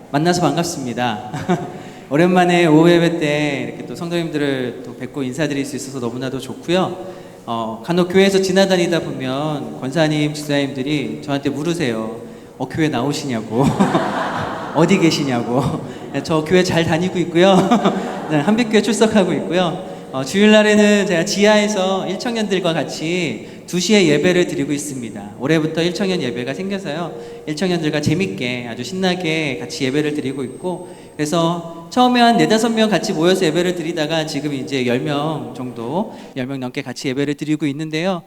만나서 반갑습니다. 오랜만에 오후 예배 때 이렇게 또 성도님들을 또 뵙고 인사드릴 수 있어서 너무나도 좋고요. 간혹 교회에서 지나다니다 보면 권사님, 집사님들이 저한테 물으세요. 교회 나오시냐고. 어디 계시냐고. 저 교회 잘 다니고 있고요. 한빛교회 출석하고 있고요. 주일날에는 제가 지하에서 1청년들과 같이 2시에 예배를 드리고 있습니다. 올해부터 1청년 예배가 생겨서요. 1청년들과 재밌게 아주 신나게 같이 예배를 드리고 있고, 그래서 처음에 한 4-5명 같이 모여서 예배를 드리다가 지금 이제 10명 정도, 10명 넘게 같이 예배를 드리고 있는데요.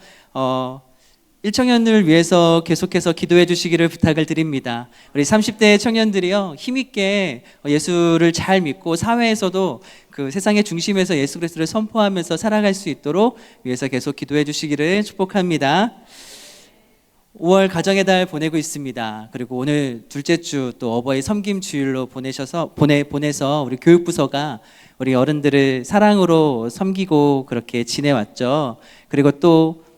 1청년을 위해서 계속해서 기도해 주시기를 부탁을 드립니다. 우리 30대 청년들이요, 힘있게 예수를 잘 믿고 사회에서도 그 세상의 중심에서 예수 그리스도를 선포하면서 살아갈 수 있도록 위해서 계속 기도해 주시기를 축복합니다. 5월 가정의 달 보내고 있습니다. 그리고 오늘 둘째 주 또 어버이 섬김 주일로 보내서 우리 교육부서가 우리 어른들을 사랑으로 섬기고 그렇게 지내왔죠. 그리고 또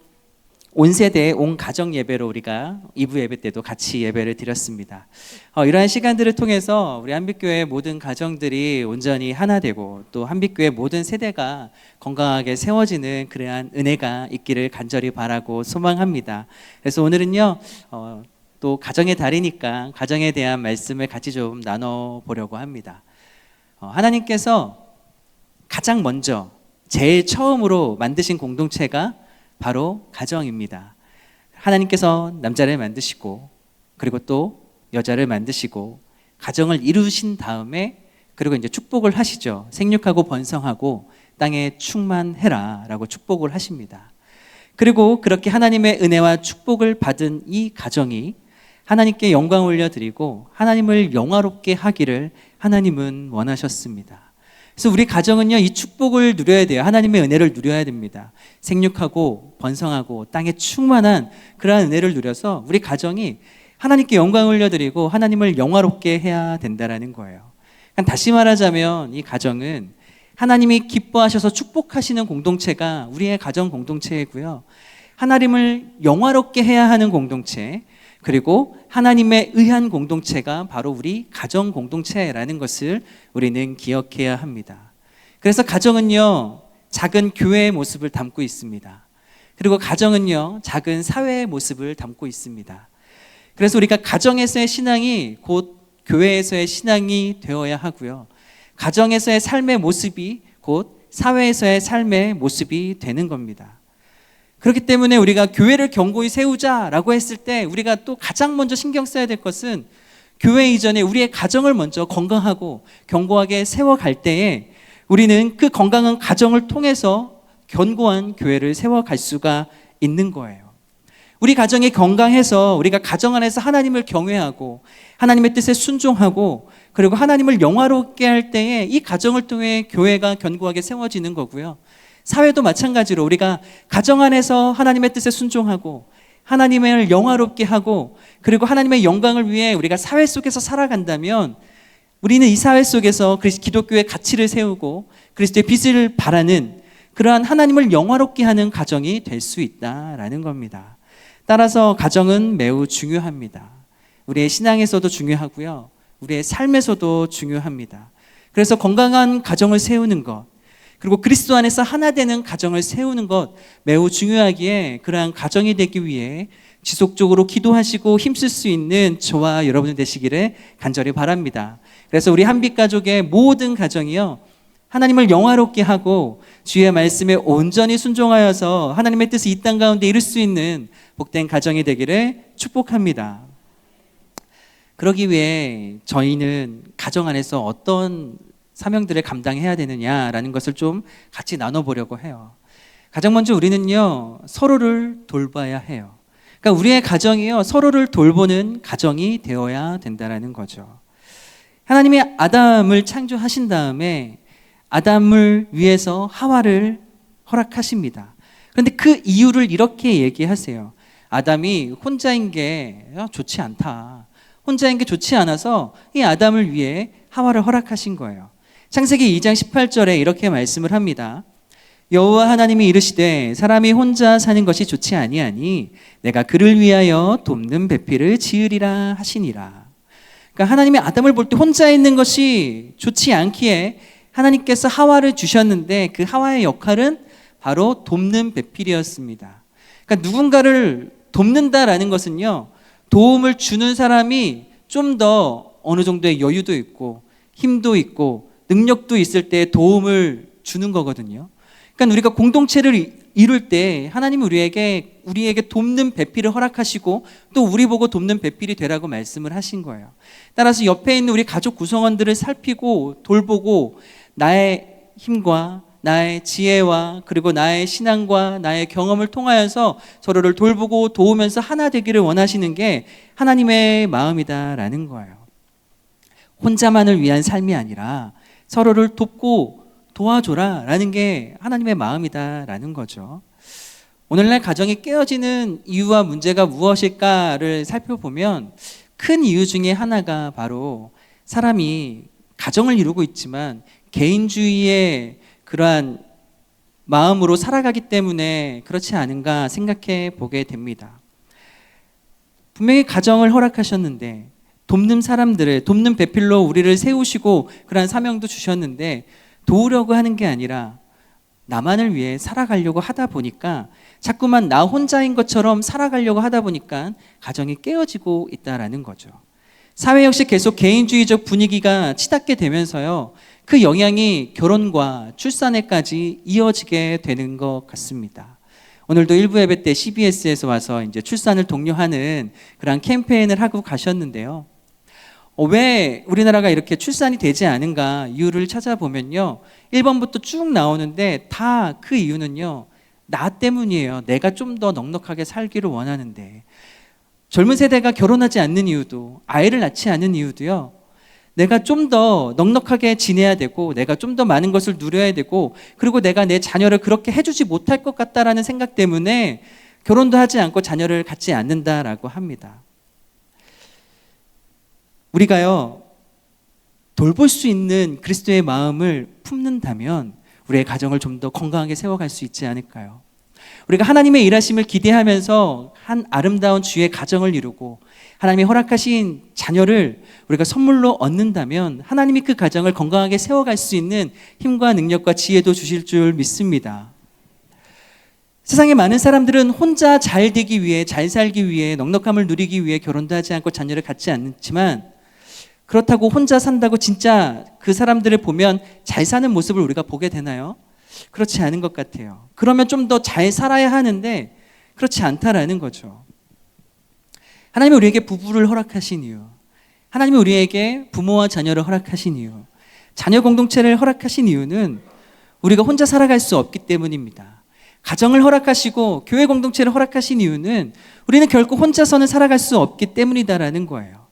온 세대, 온 가정 예배로 우리가 2부 예배 때도 같이 예배를 드렸습니다. 이러한 시간들을 통해서 우리 한빛교회 모든 가정들이 온전히 하나 되고 또 한빛교회 모든 세대가 건강하게 세워지는 그러한 은혜가 있기를 간절히 바라고 소망합니다. 그래서 오늘은요, 또 가정의 달이니까 가정에 대한 말씀을 같이 좀 나눠보려고 합니다. 하나님께서 가장 먼저 제일 처음으로 만드신 공동체가 바로 가정입니다. 하나님께서 남자를 만드시고 그리고 또 여자를 만드시고 가정을 이루신 다음에 그리고 이제 축복을 하시죠. 생육하고 번성하고 땅에 충만해라 라고 축복을 하십니다. 그리고 그렇게 하나님의 은혜와 축복을 받은 이 가정이 하나님께 영광 올려드리고 하나님을 영화롭게 하기를 하나님은 원하셨습니다. 그래서 우리 가정은요, 이 축복을 누려야 돼요. 하나님의 은혜를 누려야 됩니다. 생육하고 번성하고 땅에 충만한 그러한 은혜를 누려서 우리 가정이 하나님께 영광을 올려드리고 하나님을 영화롭게 해야 된다라는 거예요. 다시 말하자면 이 가정은 하나님이 기뻐하셔서 축복하시는 공동체가 우리의 가정 공동체이고요. 하나님을 영화롭게 해야 하는 공동체, 그리고 하나님에 의한 공동체가 바로 우리 가정 공동체라는 것을 우리는 기억해야 합니다. 그래서 가정은요, 작은 교회의 모습을 담고 있습니다. 그리고 가정은요, 작은 사회의 모습을 담고 있습니다. 그래서 우리가 가정에서의 신앙이 곧 교회에서의 신앙이 되어야 하고요. 가정에서의 삶의 모습이 곧 사회에서의 삶의 모습이 되는 겁니다. 그렇기 때문에 우리가 교회를 견고히 세우자라고 했을 때 우리가 또 가장 먼저 신경 써야 될 것은 교회 이전에 우리의 가정을 먼저 건강하고 견고하게 세워갈 때에 우리는 그 건강한 가정을 통해서 견고한 교회를 세워갈 수가 있는 거예요. 우리 가정이 건강해서 우리가 가정 안에서 하나님을 경외하고 하나님의 뜻에 순종하고 그리고 하나님을 영화롭게 할 때에 이 가정을 통해 교회가 견고하게 세워지는 거고요. 사회도 마찬가지로 우리가 가정 안에서 하나님의 뜻에 순종하고 하나님을 영화롭게 하고 그리고 하나님의 영광을 위해 우리가 사회 속에서 살아간다면 우리는 이 사회 속에서 기독교의 가치를 세우고 그리스도의 빛을 발하는 그러한 하나님을 영화롭게 하는 가정이 될 수 있다라는 겁니다. 따라서 가정은 매우 중요합니다. 우리의 신앙에서도 중요하고요. 우리의 삶에서도 중요합니다. 그래서 건강한 가정을 세우는 것, 그리고 그리스도 안에서 하나 되는 가정을 세우는 것 매우 중요하기에 그러한 가정이 되기 위해 지속적으로 기도하시고 힘쓸 수 있는 저와 여러분이 되시기를 간절히 바랍니다. 그래서 우리 한빛 가족의 모든 가정이요, 하나님을 영화롭게 하고 주의 말씀에 온전히 순종하여서 하나님의 뜻을 이 땅 가운데 이룰 수 있는 복된 가정이 되기를 축복합니다. 그러기 위해 저희는 가정 안에서 어떤 사명들을 감당해야 되느냐라는 것을 좀 같이 나눠보려고 해요. 가장 먼저 우리는요, 서로를 돌봐야 해요. 그러니까 우리의 가정이요, 서로를 돌보는 가정이 되어야 된다는 거죠. 하나님이 아담을 창조하신 다음에 아담을 위해서 하와를 허락하십니다. 그런데 그 이유를 이렇게 얘기하세요. 아담이 혼자인 게 좋지 않다. 혼자인 게 좋지 않아서 이 아담을 위해 하와를 허락하신 거예요. 창세기 2장 18절에 이렇게 말씀을 합니다. 여호와 하나님이 이르시되 사람이 혼자 사는 것이 좋지 아니하니 내가 그를 위하여 돕는 배필을 지으리라 하시니라. 그러니까 그러니까 하나님이 아담을 볼 때 혼자 있는 것이 좋지 않기에 하나님께서 하와를 주셨는데 그 하와의 역할은 바로 돕는 배필이었습니다. 그러니까 누군가를 돕는다라는 것은요, 도움을 주는 사람이 좀 더 어느 정도의 여유도 있고 힘도 있고 능력도 있을 때 도움을 주는 거거든요. 그러니까 우리가 공동체를 이룰 때 하나님이 우리에게 돕는 배필을 허락하시고 또 우리 보고 돕는 배필이 되라고 말씀을 하신 거예요. 따라서 옆에 있는 우리 가족 구성원들을 살피고 돌보고 나의 힘과 나의 지혜와 그리고 나의 신앙과 나의 경험을 통하여서 서로를 돌보고 도우면서 하나 되기를 원하시는 게 하나님의 마음이다라는 거예요. 혼자만을 위한 삶이 아니라 서로를 돕고 도와줘라 라는 게 하나님의 마음이다라는 거죠. 오늘날 가정이 깨어지는 이유와 문제가 무엇일까를 살펴보면 큰 이유 중에 하나가 바로 사람이 가정을 이루고 있지만 개인주의의 그러한 마음으로 살아가기 때문에 그렇지 않은가 생각해 보게 됩니다. 분명히 가정을 허락하셨는데 돕는 배필로 우리를 세우시고 그러한 사명도 주셨는데 도우려고 하는 게 아니라 나만을 위해 살아가려고 하다 보니까 자꾸만 나 혼자인 것처럼 살아가려고 하다 보니까 가정이 깨어지고 있다라는 거죠. 사회 역시 계속 개인주의적 분위기가 치닫게 되면서요, 그 영향이 결혼과 출산에까지 이어지게 되는 것 같습니다. 오늘도 일부 예배 때 CBS에서 와서 이제 출산을 독려하는 그런 캠페인을 하고 가셨는데요. 왜 우리나라가 이렇게 출산이 되지 않은가 이유를 찾아보면요, 1번부터 쭉 나오는데 다 그 이유는요, 나 때문이에요. 내가 좀 더 넉넉하게 살기를 원하는데. 젊은 세대가 결혼하지 않는 이유도, 아이를 낳지 않는 이유도요, 내가 좀 더 넉넉하게 지내야 되고 내가 좀 더 많은 것을 누려야 되고 그리고 내가 내 자녀를 그렇게 해주지 못할 것 같다라는 생각 때문에 결혼도 하지 않고 자녀를 갖지 않는다라고 합니다. 우리가요, 돌볼 수 있는 그리스도의 마음을 품는다면 우리의 가정을 좀 더 건강하게 세워갈 수 있지 않을까요? 우리가 하나님의 일하심을 기대하면서 한 아름다운 주의 가정을 이루고 하나님이 허락하신 자녀를 우리가 선물로 얻는다면 하나님이 그 가정을 건강하게 세워갈 수 있는 힘과 능력과 지혜도 주실 줄 믿습니다. 세상에 많은 사람들은 혼자 잘 되기 위해, 잘 살기 위해, 넉넉함을 누리기 위해 결혼도 하지 않고 자녀를 갖지 않지만, 그렇다고 혼자 산다고 진짜 그 사람들을 보면 잘 사는 모습을 우리가 보게 되나요? 그렇지 않은 것 같아요. 그러면 좀 더 잘 살아야 하는데 그렇지 않다라는 거죠. 하나님이 우리에게 부부를 허락하신 이유, 하나님이 우리에게 부모와 자녀를 허락하신 이유, 자녀 공동체를 허락하신 이유는 우리가 혼자 살아갈 수 없기 때문입니다. 가정을 허락하시고 교회 공동체를 허락하신 이유는 우리는 결코 혼자서는 살아갈 수 없기 때문이다라는 거예요.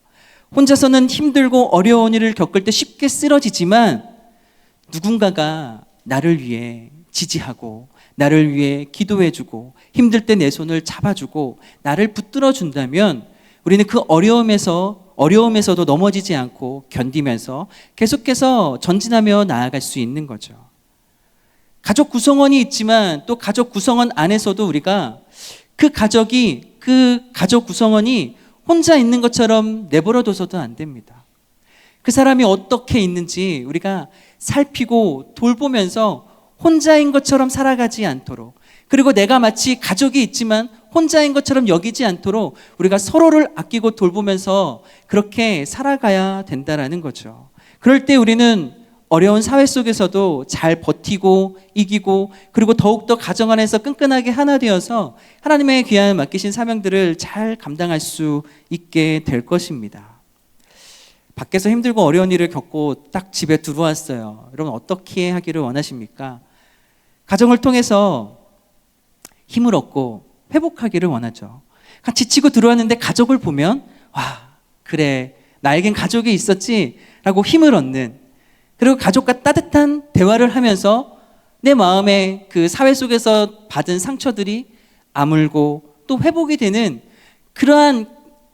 혼자서는 힘들고 어려운 일을 겪을 때 쉽게 쓰러지지만 누군가가 나를 위해 지지하고 나를 위해 기도해주고 힘들 때 내 손을 잡아주고 나를 붙들어 준다면 우리는 그 어려움에서도 넘어지지 않고 견디면서 계속해서 전진하며 나아갈 수 있는 거죠. 가족 구성원이 있지만 또 가족 구성원 안에서도 우리가 그 가족 구성원이 혼자 있는 것처럼 내버려 둬서도 안 됩니다. 그 사람이 어떻게 있는지 우리가 살피고 돌보면서 혼자인 것처럼 살아가지 않도록, 그리고 내가 마치 가족이 있지만 혼자인 것처럼 여기지 않도록 우리가 서로를 아끼고 돌보면서 그렇게 살아가야 된다라는 거죠. 그럴 때 우리는 어려운 사회 속에서도 잘 버티고 이기고 그리고 더욱더 가정 안에서 끈끈하게 하나 되어서 하나님의 귀한 맡기신 사명들을 잘 감당할 수 있게 될 것입니다. 밖에서 힘들고 어려운 일을 겪고 딱 집에 들어왔어요. 여러분 어떻게 하기를 원하십니까? 가정을 통해서 힘을 얻고 회복하기를 원하죠. 지치고 들어왔는데 가족을 보면 와, 그래, 나에겐 가족이 있었지 라고 힘을 얻는, 그리고 가족과 따뜻한 대화를 하면서 내 마음에 그 사회 속에서 받은 상처들이 아물고 또 회복이 되는 그러한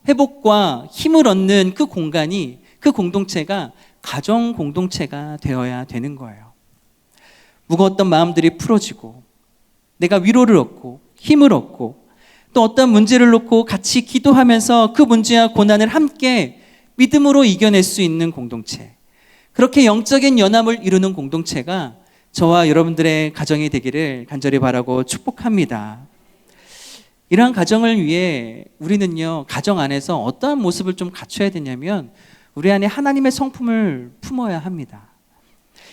회복과 힘을 얻는 그 공간이, 그 공동체가 가정 공동체가 되어야 되는 거예요. 무거웠던 마음들이 풀어지고 내가 위로를 얻고 힘을 얻고 또 어떤 문제를 놓고 같이 기도하면서 그 문제와 고난을 함께 믿음으로 이겨낼 수 있는 공동체, 그렇게 영적인 연합을 이루는 공동체가 저와 여러분들의 가정이 되기를 간절히 바라고 축복합니다. 이러한 가정을 위해 우리는요, 가정 안에서 어떠한 모습을 좀 갖춰야 되냐면 우리 안에 하나님의 성품을 품어야 합니다.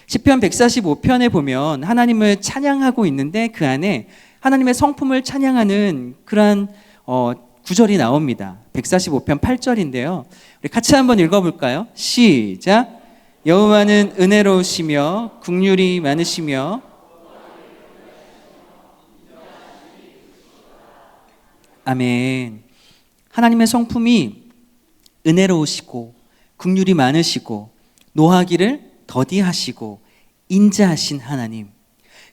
시편 145편에 보면 하나님을 찬양하고 있는데 그 안에 하나님의 성품을 찬양하는 그러한 구절이 나옵니다. 145편 8절인데요. 우리 같이 한번 읽어볼까요? 시작. 여호와는 은혜로우시며 긍휼이 많으시며 아멘. 하나님의 성품이 은혜로우시고 긍휼이 많으시고 노하기를 더디하시고 인자하신 하나님,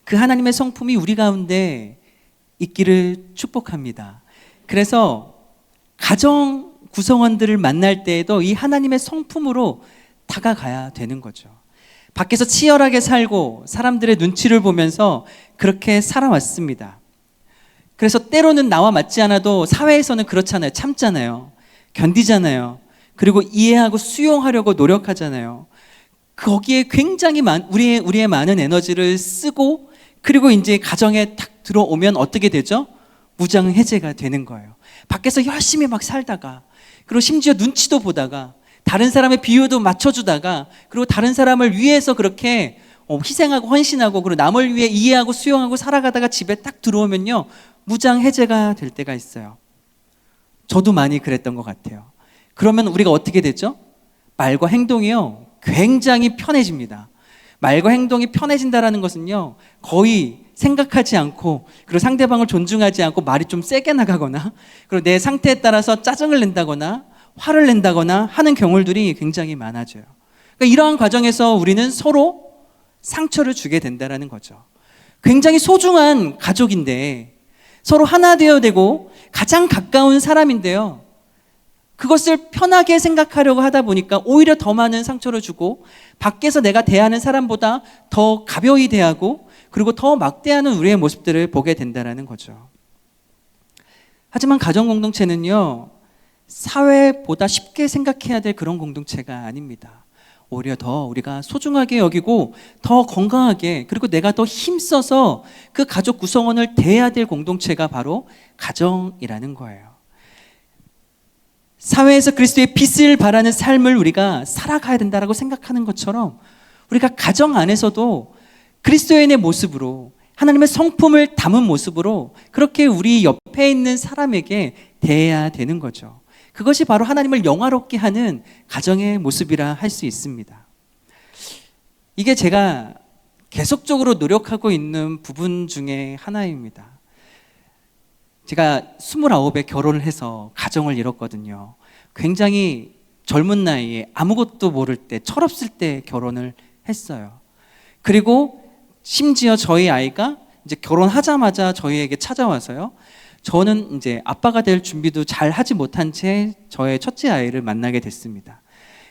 그 하나님의 성품이 우리 가운데 있기를 축복합니다. 그래서 가정 구성원들을 만날 때에도 이 하나님의 성품으로 다가가야 되는 거죠. 밖에서 치열하게 살고 사람들의 눈치를 보면서 그렇게 살아왔습니다. 그래서 때로는 나와 맞지 않아도 사회에서는 그렇잖아요. 참잖아요. 견디잖아요. 그리고 이해하고 수용하려고 노력하잖아요. 거기에 굉장히 우리의 많은 에너지를 쓰고, 그리고 이제 가정에 탁 들어오면 어떻게 되죠? 무장해제가 되는 거예요. 밖에서 열심히 막 살다가, 그리고 심지어 눈치도 보다가, 다른 사람의 비유도 맞춰주다가, 그리고 다른 사람을 위해서 그렇게 희생하고 헌신하고, 그리고 남을 위해 이해하고 수용하고 살아가다가 집에 딱 들어오면요, 무장해제가 될 때가 있어요. 저도 많이 그랬던 것 같아요. 그러면 우리가 어떻게 되죠? 말과 행동이요, 굉장히 편해집니다. 말과 행동이 편해진다는 것은요, 거의 생각하지 않고, 그리고 상대방을 존중하지 않고 말이 좀 세게 나가거나, 그리고 내 상태에 따라서 짜증을 낸다거나 화를 낸다거나 하는 경우들이 굉장히 많아져요. 그러니까 이러한 과정에서 우리는 서로 상처를 주게 된다는 거죠. 굉장히 소중한 가족인데, 서로 하나 되어야 되고 가장 가까운 사람인데요, 그것을 편하게 생각하려고 하다 보니까 오히려 더 많은 상처를 주고, 밖에서 내가 대하는 사람보다 더 가벼이 대하고, 그리고 더 막대하는 우리의 모습들을 보게 된다는 거죠. 하지만 가정 공동체는요, 사회보다 쉽게 생각해야 될 그런 공동체가 아닙니다. 오히려 더 우리가 소중하게 여기고 더 건강하게, 그리고 내가 더 힘써서 그 가족 구성원을 대해야 될 공동체가 바로 가정이라는 거예요. 사회에서 그리스도의 빛을 발하는 삶을 우리가 살아가야 된다고 생각하는 것처럼, 우리가 가정 안에서도 그리스도인의 모습으로, 하나님의 성품을 담은 모습으로 그렇게 우리 옆에 있는 사람에게 대해야 되는 거죠. 그것이 바로 하나님을 영화롭게 하는 가정의 모습이라 할 수 있습니다. 이게 제가 계속적으로 노력하고 있는 부분 중에 하나입니다. 제가 29에 결혼을 해서 가정을 이뤘거든요. 굉장히 젊은 나이에 아무것도 모를 때, 철없을 때 결혼을 했어요. 그리고 심지어 저희 아이가 이제 결혼하자마자 저희에게 찾아와서요, 저는 이제 아빠가 될 준비도 잘 하지 못한 채 저의 첫째 아이를 만나게 됐습니다.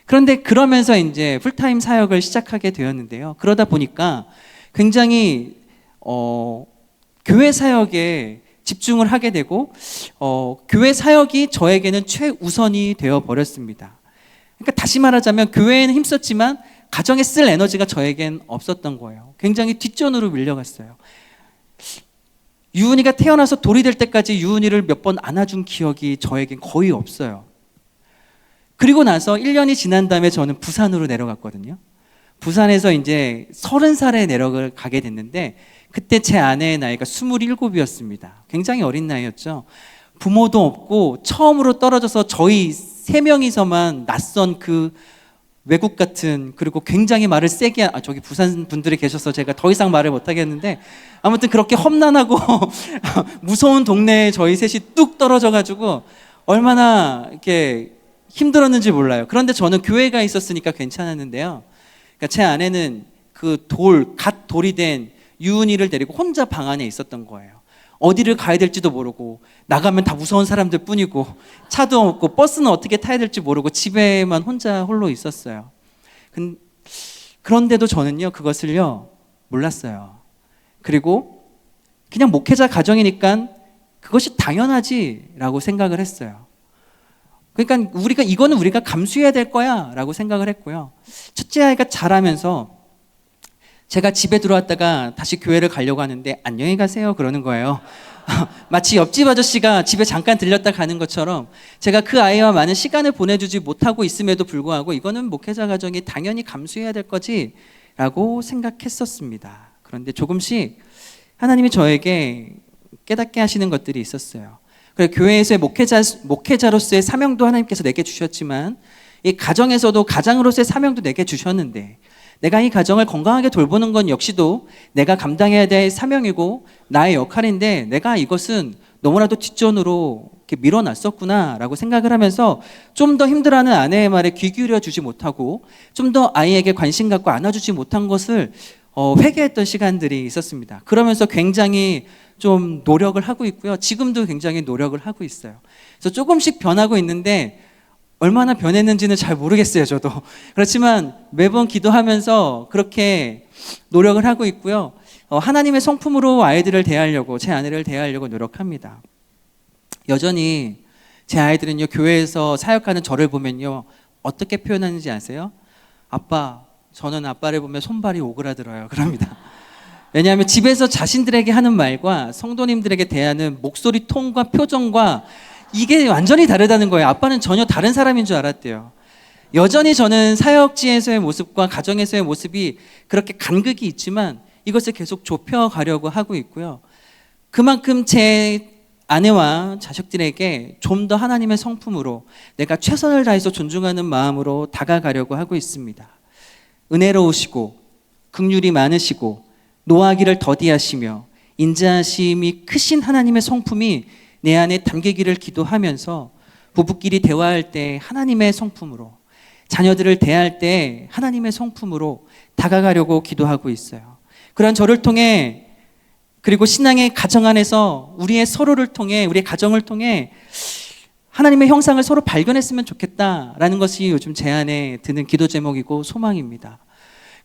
그런데 그러면서 이제 풀타임 사역을 시작하게 되었는데요. 그러다 보니까 굉장히 교회 사역에 집중을 하게 되고, 교회 사역이 저에게는 최우선이 되어 버렸습니다. 그러니까 다시 말하자면 교회에는 힘썼지만 가정에 쓸 에너지가 저에겐 없었던 거예요. 굉장히 뒷전으로 밀려갔어요. 유은이가 태어나서 돌이 될 때까지 유은이를 몇 번 안아준 기억이 저에겐 거의 없어요. 그리고 나서 1년이 지난 다음에 저는 부산으로 내려갔거든요. 부산에서 이제 30살에 내려가게 됐는데, 그때 제 아내의 나이가 27이었습니다. 굉장히 어린 나이였죠. 부모도 없고 처음으로 떨어져서 저희 3명이서만 낯선 그 외국 같은, 그리고 굉장히 말을 세게, 저기 부산 분들이 계셔서 제가 더 이상 말을 못 하겠는데, 아무튼 그렇게 험난하고 무서운 동네에 저희 셋이 뚝 떨어져가지고 얼마나 이렇게 힘들었는지 몰라요. 그런데 저는 교회가 있었으니까 괜찮았는데요. 그러니까 제 아내는 그 갓 돌이 된 유은이를 데리고 혼자 방 안에 있었던 거예요. 어디를 가야 될지도 모르고, 나가면 다 무서운 사람들 뿐이고, 차도 없고 버스는 어떻게 타야 될지 모르고 집에만 혼자 홀로 있었어요. 그런데도 저는요, 그것을요 몰랐어요. 그리고 그냥 목회자 가정이니까 그것이 당연하지라고 생각을 했어요. 그러니까 이거는 우리가 감수해야 될 거야 라고 생각을 했고요. 첫째 아이가 자라면서 제가 집에 들어왔다가 다시 교회를 가려고 하는데 안녕히 가세요 그러는 거예요. 마치 옆집 아저씨가 집에 잠깐 들렸다 가는 것처럼 제가 그 아이와 많은 시간을 보내주지 못하고 있음에도 불구하고 이거는 목회자 가정이 당연히 감수해야 될 거지 라고 생각했었습니다. 그런데 조금씩 하나님이 저에게 깨닫게 하시는 것들이 있었어요. 그래, 교회에서의 목회자로서의 사명도 하나님께서 내게 주셨지만 이 가정에서도 가장으로서의 사명도 내게 주셨는데 내가 이 가정을 건강하게 돌보는 건 역시도 내가 감당해야 될 사명이고 나의 역할인데 내가 이것은 너무나도 뒷전으로 이렇게 밀어놨었구나라고 생각을 하면서 좀 더 힘들어하는 아내의 말에 귀 기울여 주지 못하고 좀 더 아이에게 관심 갖고 안아주지 못한 것을 회개했던 시간들이 있었습니다. 그러면서 굉장히 좀 노력을 하고 있고요. 지금도 굉장히 노력을 하고 있어요. 그래서 조금씩 변하고 있는데 얼마나 변했는지는 잘 모르겠어요, 저도. 그렇지만 매번 기도하면서 그렇게 노력을 하고 있고요. 하나님의 성품으로 아이들을 대하려고, 제 아내를 대하려고 노력합니다. 여전히 제 아이들은요, 교회에서 사역하는 저를 보면요, 어떻게 표현하는지 아세요? 아빠, 저는 아빠를 보면 손발이 오그라들어요. 그럽니다. 왜냐하면 집에서 자신들에게 하는 말과 성도님들에게 대하는 목소리 톤과 표정과 이게 완전히 다르다는 거예요. 아빠는 전혀 다른 사람인 줄 알았대요. 여전히 저는 사역지에서의 모습과 가정에서의 모습이 그렇게 간극이 있지만 이것을 계속 좁혀가려고 하고 있고요. 그만큼 제 아내와 자식들에게 좀 더 하나님의 성품으로 내가 최선을 다해서 존중하는 마음으로 다가가려고 하고 있습니다. 은혜로우시고 긍휼이 많으시고 노하기를 더디하시며 인자하심이 크신 하나님의 성품이 내 안에 담기기를 기도하면서 부부끼리 대화할 때 하나님의 성품으로, 자녀들을 대할 때 하나님의 성품으로 다가가려고 기도하고 있어요. 그런 저를 통해, 그리고 신앙의 가정 안에서 우리의 서로를 통해, 우리의 가정을 통해 하나님의 형상을 서로 발견했으면 좋겠다라는 것이 요즘 제 안에 드는 기도 제목이고 소망입니다.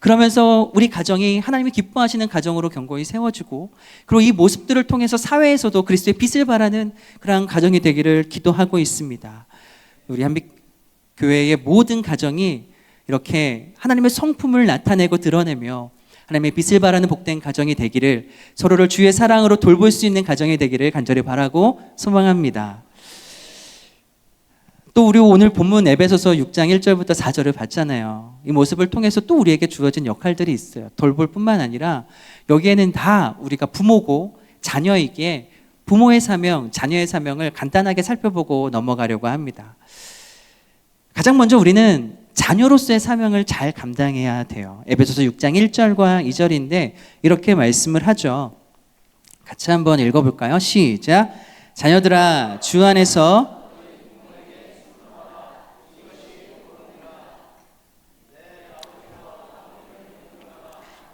그러면서 우리 가정이 하나님이 기뻐하시는 가정으로 견고히 세워지고, 그리고 이 모습들을 통해서 사회에서도 그리스도의 빛을 발하는 그러한 가정이 되기를 기도하고 있습니다. 우리 한빛교회의 모든 가정이 이렇게 하나님의 성품을 나타내고 드러내며 하나님의 빛을 발하는 복된 가정이 되기를, 서로를 주의 사랑으로 돌볼 수 있는 가정이 되기를 간절히 바라고 소망합니다. 또 우리 오늘 본문 에베소서 6장 1절부터 4절을 봤잖아요. 이 모습을 통해서 또 우리에게 주어진 역할들이 있어요. 돌볼 뿐만 아니라 여기에는 다 우리가 부모고 자녀이기에 부모의 사명, 자녀의 사명을 간단하게 살펴보고 넘어가려고 합니다. 가장 먼저 우리는 자녀로서의 사명을 잘 감당해야 돼요. 에베소서 6장 1절과 2절인데 이렇게 말씀을 하죠. 같이 한번 읽어볼까요? 시작. 자녀들아, 주 안에서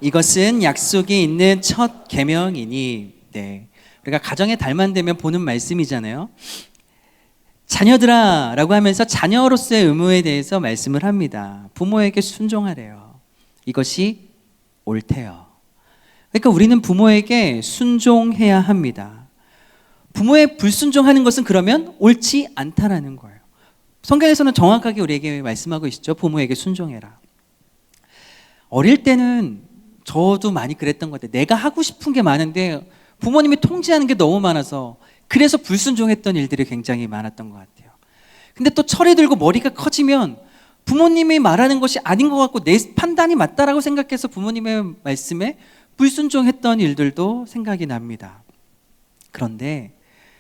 이것은 약속이 있는 첫 계명이니. 네, 우리가 가정의 달만 되면 보는 말씀이잖아요. 자녀들아 라고 하면서 자녀로서의 의무에 대해서 말씀을 합니다. 부모에게 순종하래요. 이것이 옳대요. 그러니까 우리는 부모에게 순종해야 합니다. 부모의 불순종하는 것은 그러면 옳지 않다라는 거예요. 성경에서는 정확하게 우리에게 말씀하고 있죠. 부모에게 순종해라. 어릴 때는 저도 많이 그랬던 것 같아요. 내가 하고 싶은 게 많은데 부모님이 통제하는 게 너무 많아서 그래서 불순종했던 일들이 굉장히 많았던 것 같아요. 근데 또 철이 들고 머리가 커지면 부모님이 말하는 것이 아닌 것 같고 내 판단이 맞다라고 생각해서 부모님의 말씀에 불순종했던 일들도 생각이 납니다. 그런데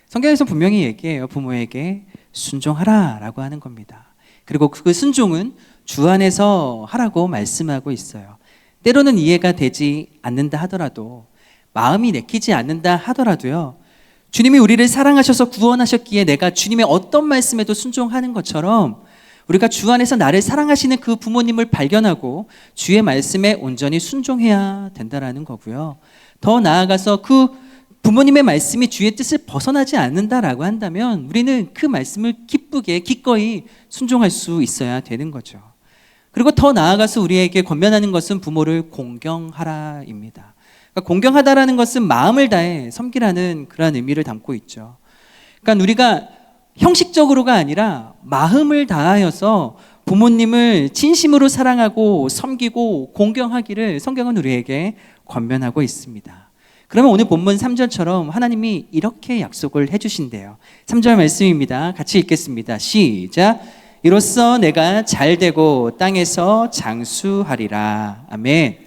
성경에서 분명히 얘기해요. 부모에게 순종하라라고 하는 겁니다. 그리고 그 순종은 주 안에서 하라고 말씀하고 있어요. 때로는 이해가 되지 않는다 하더라도, 마음이 내키지 않는다 하더라도요, 주님이 우리를 사랑하셔서 구원하셨기에 내가 주님의 어떤 말씀에도 순종하는 것처럼 우리가 주 안에서 나를 사랑하시는 그 부모님을 발견하고 주의 말씀에 온전히 순종해야 된다라는 거고요. 더 나아가서 그 부모님의 말씀이 주의 뜻을 벗어나지 않는다라고 한다면 우리는 그 말씀을 기쁘게 기꺼이 순종할 수 있어야 되는 거죠. 그리고 더 나아가서 우리에게 권면하는 것은 부모를 공경하라입니다. 그러니까 공경하다라는 것은 마음을 다해 섬기라는 그런 의미를 담고 있죠. 그러니까 우리가 형식적으로가 아니라 마음을 다하여서 부모님을 진심으로 사랑하고 섬기고 공경하기를 성경은 우리에게 권면하고 있습니다. 그러면 오늘 본문 3절처럼 하나님이 이렇게 약속을 해주신대요. 3절 말씀입니다. 같이 읽겠습니다. 시작. 이로써 내가 잘되고 땅에서 장수하리라. 아멘.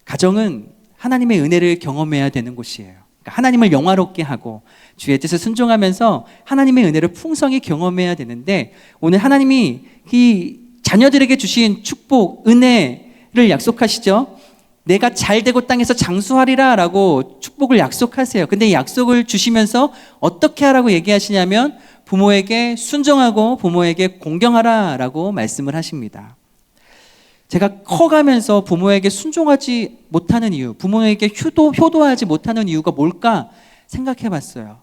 가정은 하나님의 은혜를 경험해야 되는 곳이에요. 그러니까 하나님을 영화롭게 하고 주의 뜻을 순종하면서 하나님의 은혜를 풍성히 경험해야 되는데, 오늘 하나님이 이 자녀들에게 주신 축복, 은혜를 약속하시죠. 내가 잘되고 땅에서 장수하리라 라고 축복을 약속하세요. 근데 이 약속을 주시면서 어떻게 하라고 얘기하시냐면 부모에게 순종하고 부모에게 공경하라 라고 말씀을 하십니다. 제가 커가면서 부모에게 순종하지 못하는 이유, 부모에게 효도하지 못하는 이유가 뭘까 생각해 봤어요.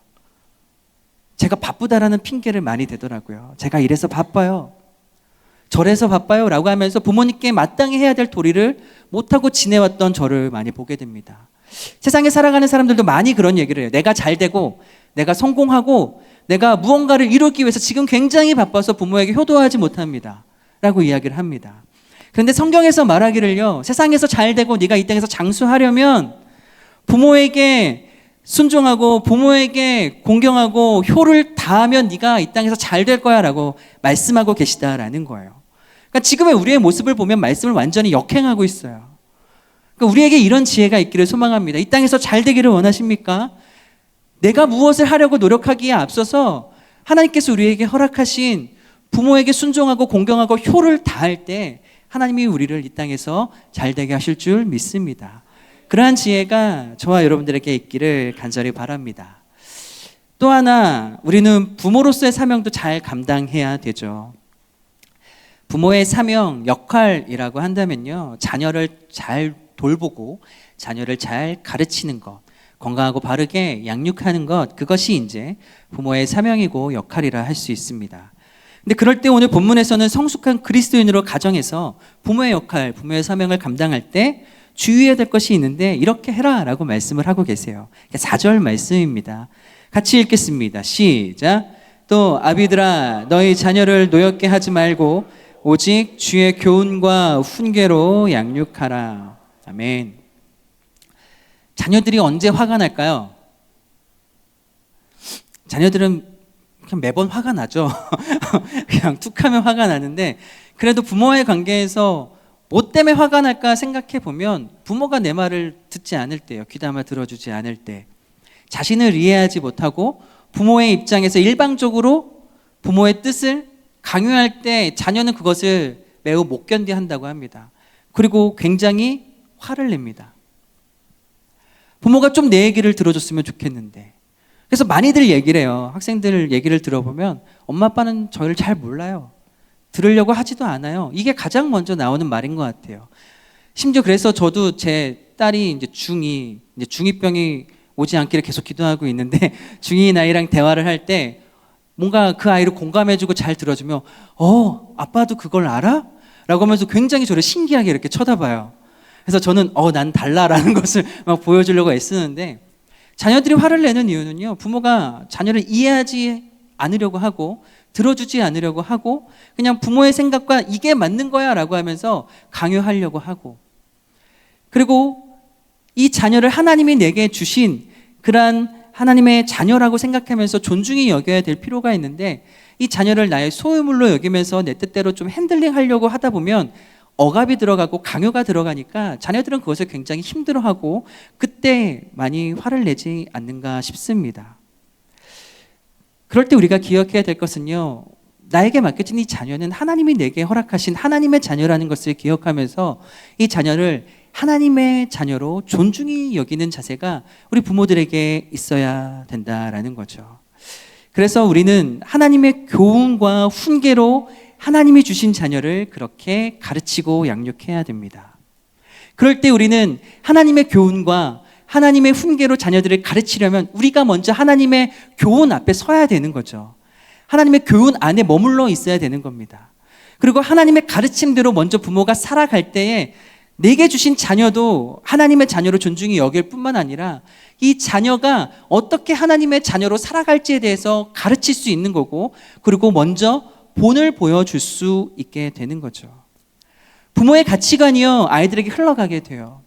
제가 바쁘다라는 핑계를 많이 대더라고요. 제가 이래서 바빠요, 저래서 바빠요 라고 하면서 부모님께 마땅히 해야 될 도리를 못하고 지내왔던 저를 많이 보게 됩니다. 세상에 살아가는 사람들도 많이 그런 얘기를 해요. 내가 잘 되고 내가 성공하고 내가 무언가를 이루기 위해서 지금 굉장히 바빠서 부모에게 효도하지 못합니다 라고 이야기를 합니다. 그런데 성경에서 말하기를요, 세상에서 잘 되고 네가 이 땅에서 장수하려면 부모에게 순종하고 부모에게 공경하고 효를 다하면 네가 이 땅에서 잘 될 거야 라고 말씀하고 계시다라는 거예요. 그러니까 지금의 우리의 모습을 보면 말씀을 완전히 역행하고 있어요. 그러니까 우리에게 이런 지혜가 있기를 소망합니다. 이 땅에서 잘 되기를 원하십니까? 내가 무엇을 하려고 노력하기에 앞서서 하나님께서 우리에게 허락하신 부모에게 순종하고 공경하고 효를 다할 때 하나님이 우리를 이 땅에서 잘 되게 하실 줄 믿습니다. 그러한 지혜가 저와 여러분들에게 있기를 간절히 바랍니다. 또 하나, 우리는 부모로서의 사명도 잘 감당해야 되죠. 부모의 사명, 역할이라고 한다면요, 자녀를 잘 돌보고 자녀를 잘 가르치는 것, 건강하고 바르게 양육하는 것, 그것이 이제 부모의 사명이고 역할이라 할 수 있습니다. 근데 그럴 때 오늘 본문에서는 성숙한 그리스도인으로 가정에서 부모의 역할, 부모의 사명을 감당할 때 주의해야 될 것이 있는데 이렇게 해라 라고 말씀을 하고 계세요. 4절 말씀입니다. 같이 읽겠습니다. 시작. 또 아비들아, 너희 자녀를 노엽게 하지 말고 오직 주의 교훈과 훈계로 양육하라. 아멘. 자녀들이 언제 화가 날까요? 자녀들은 그냥 매번 화가 나죠. 그냥 툭 하면 화가 나는데, 그래도 부모와의 관계에서 뭐 때문에 화가 날까 생각해 보면 부모가 내 말을 듣지 않을 때요, 귀담아 들어주지 않을 때, 자신을 이해하지 못하고 부모의 입장에서 일방적으로 부모의 뜻을 강요할 때 자녀는 그것을 매우 못 견디한다고 합니다. 그리고 굉장히 화를 냅니다. 부모가 좀 내 얘기를 들어줬으면 좋겠는데. 그래서 많이들 얘기를 해요. 학생들 얘기를 들어보면 엄마 아빠는 저희를 잘 몰라요, 들으려고 하지도 않아요. 이게 가장 먼저 나오는 말인 것 같아요. 심지어 그래서 저도 제 딸이 이제 중2병이 오지 않기를 계속 기도하고 있는데, 중2 아이랑 대화를 할 때 뭔가 그 아이를 공감해주고 잘 들어주면 아빠도 그걸 알아? 라고 하면서 굉장히 저를 신기하게 이렇게 쳐다봐요. 그래서 저는 난 달라라는 것을 막 보여주려고 애쓰는데, 자녀들이 화를 내는 이유는요, 부모가 자녀를 이해하지 않으려고 하고 들어주지 않으려고 하고 그냥 부모의 생각과 이게 맞는 거야 라고 하면서 강요하려고 하고, 그리고 이 자녀를 하나님이 내게 주신 그러한 하나님의 자녀라고 생각하면서 존중히 여겨야 될 필요가 있는데, 이 자녀를 나의 소유물로 여기면서 내 뜻대로 좀 핸들링 하려고 하다 보면 억압이 들어가고 강요가 들어가니까 자녀들은 그것을 굉장히 힘들어하고 그때 많이 화를 내지 않는가 싶습니다. 그럴 때 우리가 기억해야 될 것은요, 나에게 맡겨진 이 자녀는 하나님이 내게 허락하신 하나님의 자녀라는 것을 기억하면서 이 자녀를 하나님의 자녀로 존중히 여기는 자세가 우리 부모들에게 있어야 된다라는 거죠. 그래서 우리는 하나님의 교훈과 훈계로 하나님이 주신 자녀를 그렇게 가르치고 양육해야 됩니다. 그럴 때 우리는 하나님의 교훈과 하나님의 훈계로 자녀들을 가르치려면 우리가 먼저 하나님의 교훈 앞에 서야 되는 거죠. 하나님의 교훈 안에 머물러 있어야 되는 겁니다. 그리고 하나님의 가르침대로 먼저 부모가 살아갈 때에 내게 주신 자녀도 하나님의 자녀로 존중이 여길 뿐만 아니라 이 자녀가 어떻게 하나님의 자녀로 살아갈지에 대해서 가르칠 수 있는 거고, 그리고 먼저 본을 보여줄 수 있게 되는 거죠. 부모의 가치관이요, 아이들에게 흘러가게 돼요.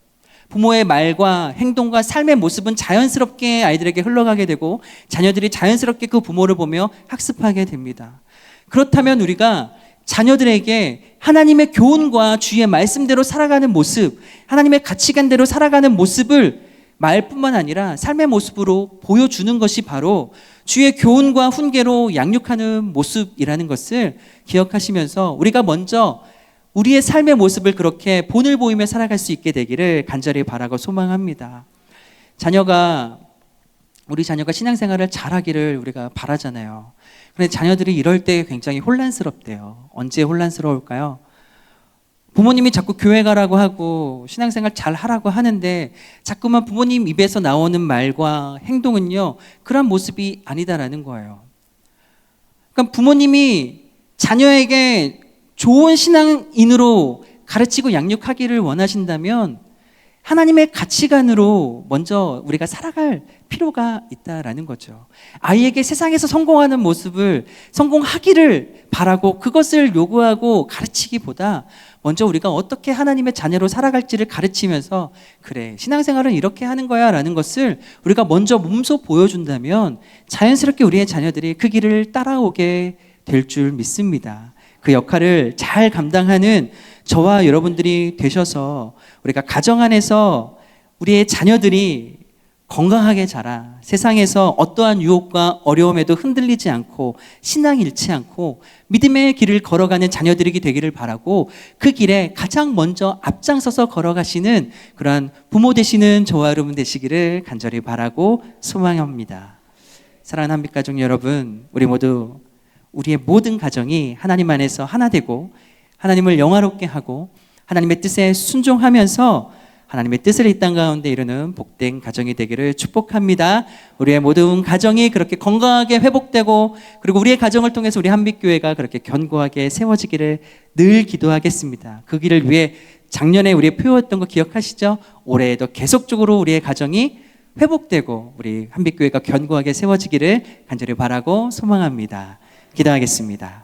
부모의 말과 행동과 삶의 모습은 자연스럽게 아이들에게 흘러가게 되고, 자녀들이 자연스럽게 그 부모를 보며 학습하게 됩니다. 그렇다면 우리가 자녀들에게 하나님의 교훈과 주의 말씀대로 살아가는 모습, 하나님의 가치관대로 살아가는 모습을 말뿐만 아니라 삶의 모습으로 보여주는 것이 바로 주의 교훈과 훈계로 양육하는 모습이라는 것을 기억하시면서 우리가 먼저 우리의 삶의 모습을 그렇게 본을 보이며 살아갈 수 있게 되기를 간절히 바라고 소망합니다. 우리 자녀가 신앙생활을 잘하기를 우리가 바라잖아요. 그런데 자녀들이 이럴 때 굉장히 혼란스럽대요. 언제 혼란스러울까요? 부모님이 자꾸 교회 가라고 하고 신앙생활 잘 하라고 하는데 자꾸만 부모님 입에서 나오는 말과 행동은요, 그런 모습이 아니다라는 거예요. 그러니까 부모님이 자녀에게 좋은 신앙인으로 가르치고 양육하기를 원하신다면 하나님의 가치관으로 먼저 우리가 살아갈 필요가 있다라는 거죠. 아이에게 세상에서 성공하는 모습을 성공하기를 바라고 그것을 요구하고 가르치기보다 먼저 우리가 어떻게 하나님의 자녀로 살아갈지를 가르치면서 그래, 신앙생활은 이렇게 하는 거야 라는 것을 우리가 먼저 몸소 보여준다면 자연스럽게 우리의 자녀들이 그 길을 따라오게 될 줄 믿습니다. 그 역할을 잘 감당하는 저와 여러분들이 되셔서 우리가 가정 안에서 우리의 자녀들이 건강하게 자라 세상에서 어떠한 유혹과 어려움에도 흔들리지 않고 신앙 잃지 않고 믿음의 길을 걸어가는 자녀들이 되기를 바라고, 그 길에 가장 먼저 앞장서서 걸어가시는 그러한 부모 되시는 저와 여러분 되시기를 간절히 바라고 소망합니다. 사랑하는 한빛가족 여러분, 우리 모두 우리의 모든 가정이 하나님 안에서 하나 되고 하나님을 영화롭게 하고 하나님의 뜻에 순종하면서 하나님의 뜻을 이 땅 가운데 이루는 복된 가정이 되기를 축복합니다. 우리의 모든 가정이 그렇게 건강하게 회복되고, 그리고 우리의 가정을 통해서 우리 한빛교회가 그렇게 견고하게 세워지기를 늘 기도하겠습니다. 그 길을 위해 작년에 우리 표했던 거 기억하시죠? 올해에도 계속적으로 우리의 가정이 회복되고 우리 한빛교회가 견고하게 세워지기를 간절히 바라고 소망합니다. 기도하겠습니다.